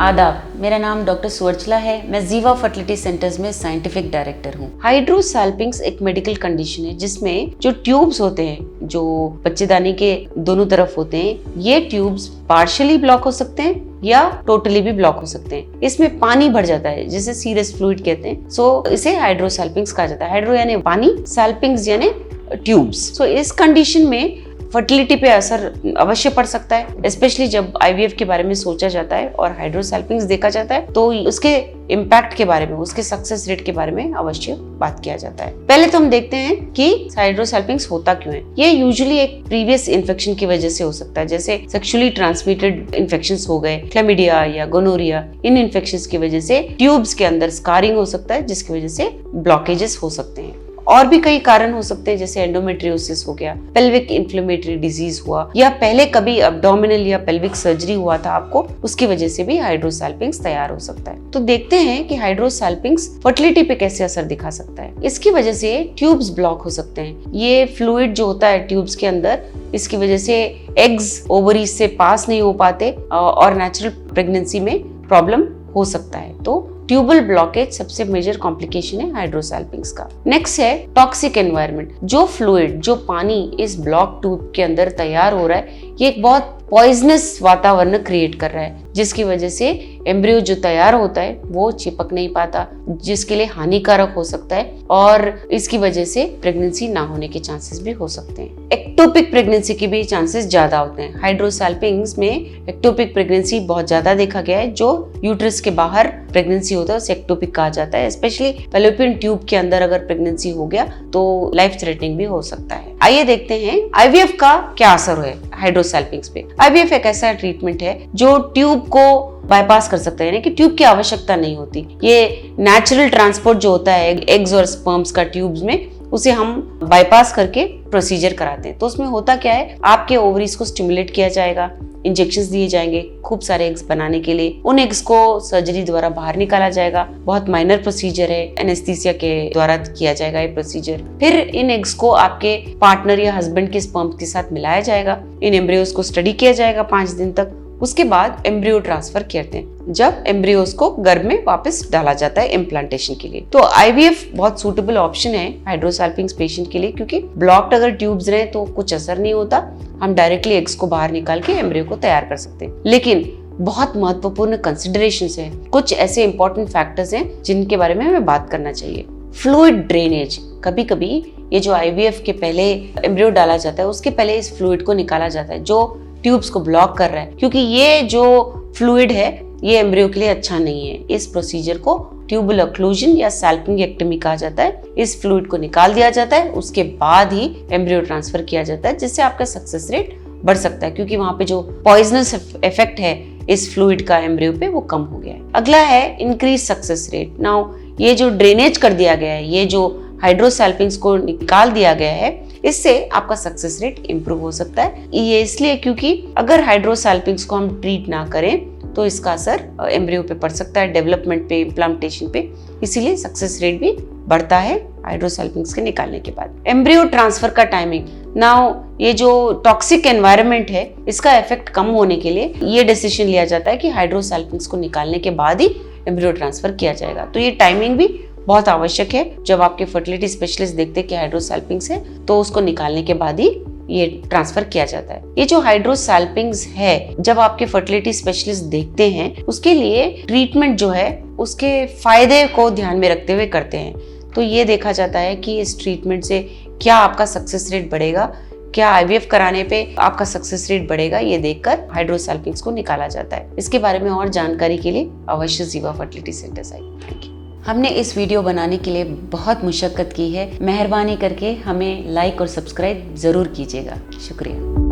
आदाब, मेरा नाम डॉक्टर सुवर्चला है। मैं जीवा फर्टिलिटी सेंटर्स में साइंटिफिक डायरेक्टर हूँ। हाइड्रोसाल्पिंग्स एक मेडिकल कंडीशन है जिसमें जो ट्यूब्स होते हैं जो बच्चेदानी के दोनों तरफ होते हैं, ये ट्यूब्स पार्शियली ब्लॉक हो सकते हैं या टोटली भी ब्लॉक हो सकते हैं। इसमें पानी भर जाता है जिसे सीरस फ्लूइड कहते हैं। सो इसे हाइड्रोसाल्पिंग्स कहा जाता है। हाइड्रो यानी पानी, साल्पिंग्स यानी ट्यूब्स। सो इस कंडीशन में फर्टिलिटी पे असर अवश्य पड़ सकता है, स्पेशली जब आईवीएफ के बारे में सोचा जाता है और हाइड्रोसाल्पिंग्स देखा जाता है तो उसके इम्पैक्ट के बारे में, उसके सक्सेस रेट के बारे में अवश्य बात किया जाता है। पहले तो हम देखते हैं कि हाइड्रोसाल्पिंग्स होता क्यों है। ये यूजुअली एक प्रीवियस इन्फेक्शन की वजह से हो सकता है, जैसे सेक्सुअली ट्रांसमिटेड इन्फेक्शंस हो गए, क्लैमिडिया या गोनोरिया। इन इन्फेक्शंस की वजह से ट्यूब्स के अंदर स्कारिंग हो सकता है जिसकी वजह से ब्लॉकेजेस हो सकते हैं। और भी कई कारण हो सकते हैं, जैसे एंडोमेट्रियोसिस हो गया, पेल्विक इन्फ्लेमेटरी डिजीज हुआ, या पहले कभी अब्डोमिनल या पेल्विक सर्जरी हुआ था आपको, उसकी वजह से भी हाइड्रोसाल्पिंग्स तैयार हो सकता है। तो देखते हैं कि हाइड्रोसाल्पिंग्स फर्टिलिटी पे कैसे असर दिखा सकता है। इसकी वजह से ट्यूब्स ब्लॉक हो सकते हैं। ये फ्लूइड जो होता है ट्यूब्स के अंदर, इसकी वजह से एग्स ओवरीज से पास नहीं हो पाते और नेचुरल प्रेगनेंसी में प्रॉब्लम हो सकता है। तो ट्यूबल ब्लॉकेज सबसे मेजर कॉम्प्लिकेशन है हाइड्रोसाल्पिंग्स का। नेक्स्ट है टॉक्सिक एनवायरनमेंट। जो फ्लूइड, जो पानी इस ब्लॉक ट्यूब के अंदर तैयार हो रहा है, ये एक बहुत पॉइजनस वातावरण क्रिएट कर रहा है जिसकी वजह से एम्ब्रियो जो तैयार होता है वो चिपक नहीं पाता, जिसके लिए हानिकारक हो सकता है और इसकी वजह से प्रेगनेंसी ना होने के चांसेस भी हो सकते हैं। एक्टोपिक प्रेगनेंसी के भी चांसेस ज्यादा होते हैं। हाइड्रोसाल्पिंग्स में एक्टोपिक प्रेगनेंसी बहुत ज्यादा देखा गया है। जो यूट्रस के बाहर प्रेगनेंसी होता है उसे एक्टोपिक कहा जाता है। स्पेशली फैलोपियन ट्यूब के अंदर अगर प्रेगनेंसी हो गया तो लाइफ थ्रेटनिंग भी हो सकता है। आइए देखते हैं आईवीएफ का क्या असर है हाइड्रोसाल्पिंग्स पे। आईवीएफ एक ऐसा ट्रीटमेंट है जो ट्यूब को बाईपास कर सकता है, यानी कि ट्यूब की आवश्यकता नहीं होती। ये नेचुरल ट्रांसपोर्ट जो होता है एग्स और स्पर्म्स का ट्यूब्स में, उसे हम बाईपास करके प्रोसीजर कराते हैं। तो उसमें होता क्या है, आपके ओवरीज को स्टिमुलेट किया जाएगा, इंजेक्शंस दिए जाएंगे खूब सारे एग्स बनाने के लिए। उन एग्स को सर्जरी द्वारा बाहर निकाला जाएगा। बहुत माइनर प्रोसीजर है, एनेस्थीसिया के द्वारा किया जाएगा ये प्रोसीजर। फिर इन एग्स को आपके पार्टनर या हस्बैंड के स्पर्म के साथ मिलाया जाएगा। इन एम्ब्रियोज को स्टडी किया जाएगा 5 दिन तक। उसके बाद एम्ब्रियो ट्रांसफर करते हैं, जब एम्ब्रियोज को गर्भ में वापस डाला जाता है इम्प्लांटेशन के लिए। तो आईवीएफ बहुत सूटेबल ऑप्शन है हाइड्रोसाल्पिंग्स पेशेंट के लिए, क्योंकि ब्लॉक्ड अगर ट्यूब्स रहे तो कुछ असर नहीं होता। हम डायरेक्टली एग्स को बाहर निकाल के एम्ब्रियो को तैयार कर सकते हैं। लेकिन बहुत महत्वपूर्ण कंसिडरेशंस है, कुछ ऐसे इंपॉर्टेंट फैक्टर्स हैं जिनके बारे में हमें बात करना चाहिए। Fluid drainage. कभी कभी ये जो आईवीएफ के पहले एम्ब्रियो डाला जाता है उसके पहले इस फ्लूइड को निकाला जाता है जो ट्यूब्स को ब्लॉक कर रहा है, क्योंकि ये जो फ्लूइड है ये एम्ब्रियो के लिए अच्छा नहीं है। इस प्रोसीजर को ट्यूबल ऑक्लूजन या सैल्पिंगेक्टमी कहा जाता है। इस फ्लूइड को निकाल दिया जाता है, उसके बाद ही एम्ब्रियो ट्रांसफर किया जाता है, जिससे आपका सक्सेस रेट बढ़ सकता है, क्योंकि वहां पे जो पॉइजनस इफेक्ट है इस फ्लूइड का एम्ब्रियो पे वो कम हो गया है। अगला है इंक्रीज सक्सेस रेट। नाउ ये जो ड्रेनेज कर दिया गया है, ये जो हाइड्रोसाल्पिंग्स को निकाल दिया गया है, इससे आपका सक्सेस रेट इंप्रूव हो सकता है। ये इसलिए क्योंकि अगर हाइड्रोसाल्पिंग्स को हम ट्रीट ना करें तो इसका असर एम्ब्रियो पे पड़ सकता है, डेवलपमेंट पे, इम्प्लांटेशन पे। इसीलिए सक्सेस रेट भी बढ़ता है हाइड्रोसाल्पिंग्स के निकालने के बाद। एम्ब्रियो ट्रांसफर का टाइमिंग। नाउ ये जो टॉक्सिक एनवायरनमेंट है इसका इफेक्ट कम होने के लिए ये डिसीजन लिया जाता है कि हाइड्रोसाल्पिंग्स को निकालने के बाद ही एम्ब्रियो ट्रांसफर किया जाएगा। तो ये टाइमिंग भी बहुत आवश्यक है। जब आपके फर्टिलिटी स्पेशलिस्ट देखते हैं कि हाइड्रोसाल्पिंग्स है तो उसको निकालने के बाद ही ये ट्रांसफर किया जाता है। ये जो हाइड्रोसाल्पिंग्स है, जब आपके फर्टिलिटी स्पेशलिस्ट देखते हैं उसके लिए ट्रीटमेंट जो है उसके फायदे को ध्यान में रखते हुए करते हैं। तो ये देखा जाता है कि इस ट्रीटमेंट से क्या आपका सक्सेस रेट बढ़ेगा, क्या आईवीएफ कराने पे आपका सक्सेस रेट बढ़ेगा, ये देखकर हाइड्रोसाल्पिंग्स को निकाला जाता है। इसके बारे में और जानकारी के लिए अवश्य जीवा फर्टिलिटी सेंटर्स आइए। Thank you. हमने इस वीडियो बनाने के लिए बहुत मुशक्कत की है। मेहरबानी करके हमें लाइक और सब्सक्राइब जरूर कीजिएगा। शुक्रिया।